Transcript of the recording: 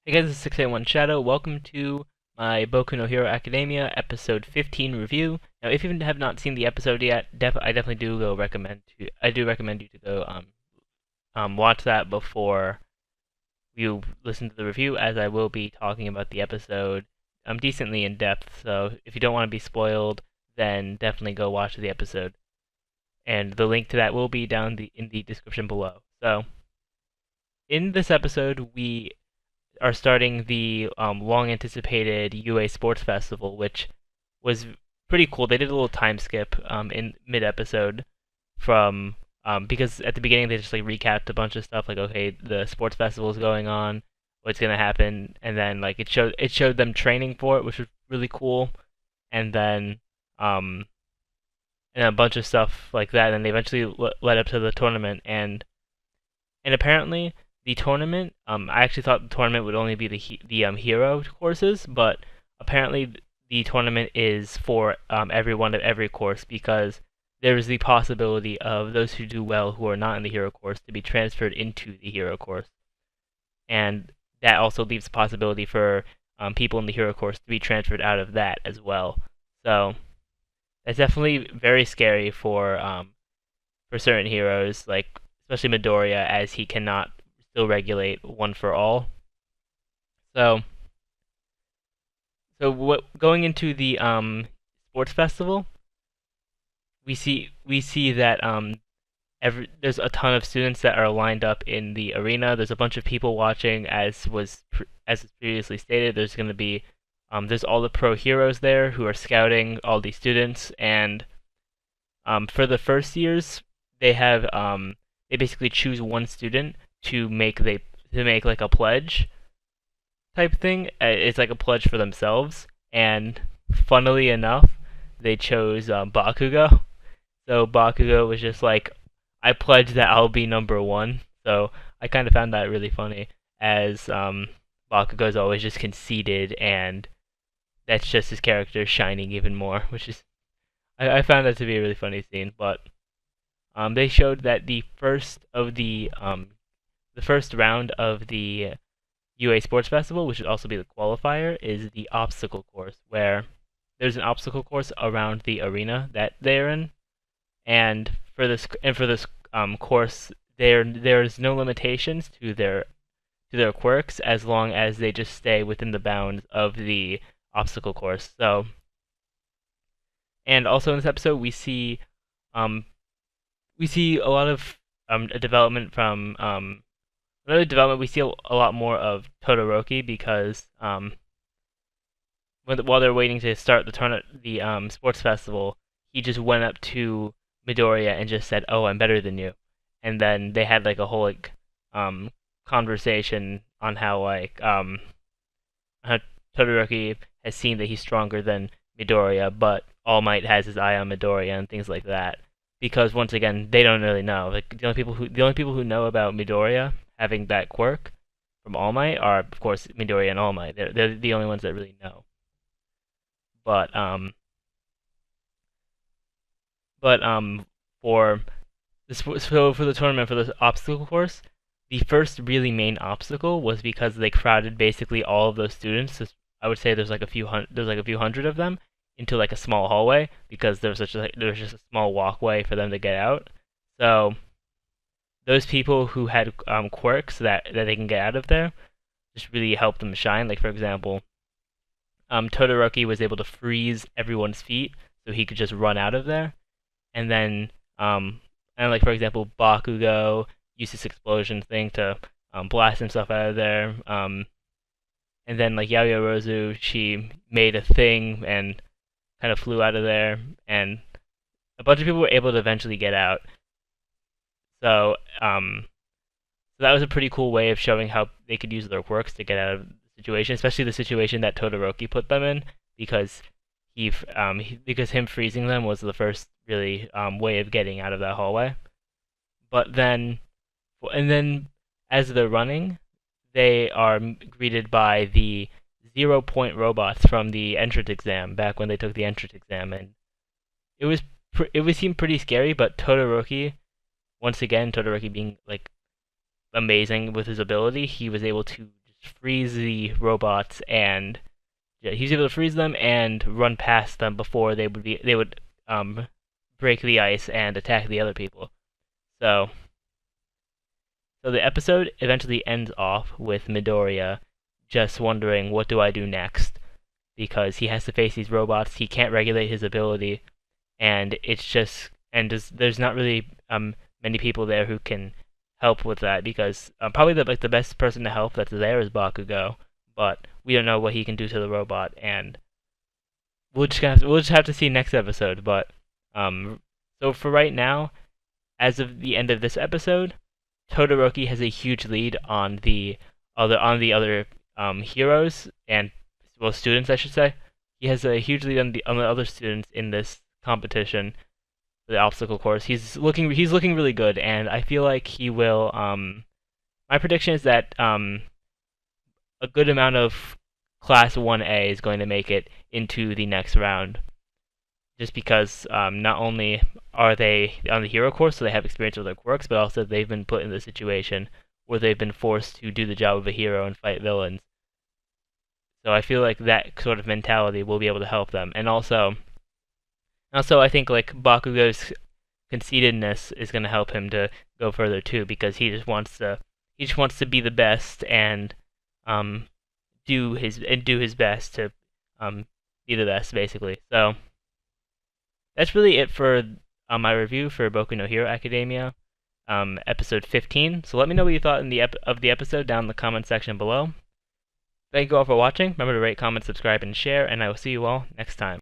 Hey guys, this is 681 Shadow. Welcome to my Boku no Hero Academia episode 15 review. Now, if you have not seen the episode yet, I definitely do recommend you to go watch that before you listen to the review, as I will be talking about the episode decently in depth. So if you don't want to be spoiled, then definitely go watch the episode, and the link to that will be in the description below. So in this episode, we are starting the long anticipated UA Sports Festival, which was pretty cool. They did a little time skip in mid episode from because at the beginning they just like recapped a bunch of stuff, like, okay, the sports festival is going on, what's gonna happen, and then like it showed them training for it, which was really cool, and then um and a bunch of stuff like that, and they eventually led up to the tournament, and apparently the tournament, I actually thought the tournament would only be the hero courses, but apparently the tournament is for everyone of every course, because there is the possibility of those who do well who are not in the hero course to be transferred into the hero course, and that also leaves the possibility for people in the hero course to be transferred out of that as well. So that's definitely very scary for certain heroes, like especially Midoriya, as he cannot still regulate one for all. So, going into the sports festival, we see that there's a ton of students that are lined up in the arena. There's a bunch of people watching, as was previously stated. There's going to be there's all the pro heroes there who are scouting all these students, and for the first years, they basically choose one student to make like a pledge type thing. It's like a pledge for themselves, and funnily enough, they chose Bakugo. So Bakugo was just like, I pledge that I'll be number one. So I kind of found that really funny, as Bakugo's always just conceited, and that's just his character shining even more, which is I found that to be a really funny scene. But they showed that the first round of the UA Sports Festival, which would also be the qualifier, is the obstacle course, where there's an obstacle course around the arena that they're in, and for this course, there's no limitations to their quirks, as long as they just stay within the bounds of the obstacle course. So, and also in this episode, um we see a lot of a development from another development. We see a lot more of Todoroki, because while they're waiting to start the sports festival, he just went up to Midoriya and just said, "Oh, I'm better than you," and then they had like a whole um conversation on how Todoroki has seen that he's stronger than Midoriya, but All Might has his eye on Midoriya and things like that. Because once again, they don't really know. Like the only people who know about Midoriya having that quirk from All Might are, of course, Midoriya and All Might. They're the only ones that really know. But but for for the tournament, for the obstacle course, the first really main obstacle was because they crowded basically all of those students. I would say there's like a few hundred of them into like a small hallway, because there was just a small walkway for them to get out. So those people who had quirks that they can get out of there just really helped them shine. Like, for example, Todoroki was able to freeze everyone's feet, so he could just run out of there. And then and like, for example, Bakugo used this explosion thing to blast himself out of there. And then like Yaoyorozu, she made a thing and kind of flew out of there, and a bunch of people were able to eventually get out. So so that was a pretty cool way of showing how they could use their quirks to get out of the situation, especially the situation that Todoroki put them in, because because him freezing them was the first really way of getting out of that hallway. But then, and then as they're running, they are greeted by the 0 point robots from the entrance exam, back when they took the entrance exam, and it would seem pretty scary. But Todoroki, once again, Todoroki being like amazing with his ability, he was able to just freeze the robots, and yeah, he's able to freeze them and run past them before they would break the ice and attack the other people. So so the episode eventually ends off with Midoriya just wondering, what do I do next? Because he has to face these robots, he can't regulate his ability, and there's not really many people there who can help with that, because probably the best person to help that's there is Bakugo, but we don't know what he can do to the robot, and we'll just have to see next episode. But so for right now, as of the end of this episode, Todoroki has a huge lead on the other heroes and, well, students, I should say. He has a huge lead on the other students in this competition for the obstacle course. He's looking really good, and I feel like he will. My prediction is that a good amount of Class 1A is going to make it into the next round, just because not only are they on the hero course, so they have experience with their quirks, but also they've been put in the situation where they've been forced to do the job of a hero and fight villains. So I feel like that sort of mentality will be able to help them. And also I think like Bakugo's conceitedness is going to help him to go further too, because he just wants to be the best and do his best to be the best, basically. So that's really it for my review for Boku no Hero Academia, episode 15. So let me know what you thought of the episode down in the comment section below. Thank you all for watching. Remember to rate, comment, subscribe, and share, and I will see you all next time.